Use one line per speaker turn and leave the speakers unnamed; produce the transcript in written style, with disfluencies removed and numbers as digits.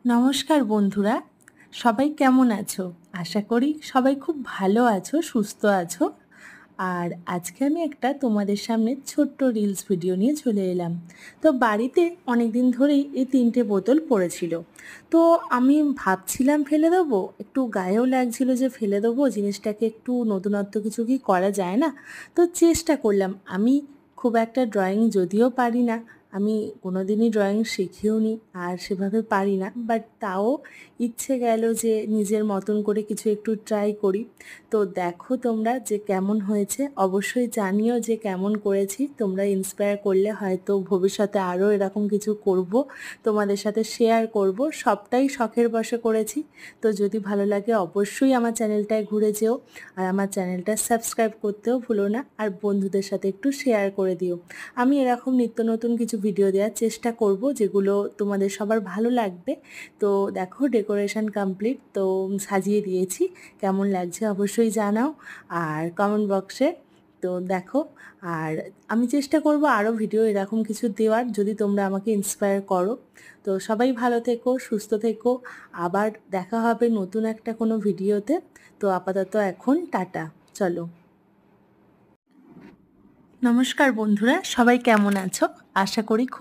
নমস্কার বন্ধুরা, সবাই কেমন আছো? আশা করি সবাই খুব ভালো আছো, সুস্থ আছো। আর আজকে আমি একটা তোমাদের সামনে ছোট্ট রিলস ভিডিও নিয়ে চলে এলাম। তো বাড়িতে অনেক দিন ধরেই এই 3টে বোতল পড়েছিল। তো আমি ভাবছিলাম ফেলে দেবো, একটু গায়েও লাগছিল যে ফেলে দেবো, জিনিসটাকে একটু নতুনত্ব কিছু কি করা যায় না? তো চেষ্টা করলাম। আমি খুব একটা ড্রয়িং যদিও পারি না, আমি কোনোদিনই ড্রয়িং শিখিও নি আর সেভাবে পারি না, বাট তাও ইচ্ছে গেল যে নিজের মতন করে কিছু একটু ট্রাই করি। তো দেখো তোমরা যে কেমন হয়েছে, অবশ্যই জানিও যে কেমন করেছি। তোমরা ইন্সপায়ার করলে হয়তো ভবিষ্যতে আরও এরকম কিছু করব, তোমাদের সাথে শেয়ার করব। সবটাই শখের বশে করেছি। তো যদি ভালো লাগে অবশ্যই আমার চ্যানেলটায় ঘুরে যেও, আর আমার চ্যানেলটা সাবস্ক্রাইব করতেও ভুলো না, আর বন্ধুদের সাথে একটু শেয়ার করে দিও। আমি এরকম নিত্য নতুন কিছু ভিডিও দেওয়ার চেষ্টা করব যেগুলো তোমাদের সবার ভালো লাগবে। তো দেখো ডেকোরেশন কমপ্লিট, তো সাজিয়ে দিয়েছি। কেমন লাগছে অবশ্যই জানাও আর কমেন্ট বক্সে। তো দেখো, আর আমি চেষ্টা করব আরও ভিডিও এরকম কিছু দেওয়ার, যদি তোমরা আমাকে ইন্সপায়ার করো। তো সবাই ভালো থেকো, সুস্থ থেকো। আবার দেখা হবে নতুন একটা কোনো ভিডিওতে। তো আপাতত এখন টাটা, চলো। নমস্কার বন্ধুরা, সবাই কেমন আছো? আশা করি খুব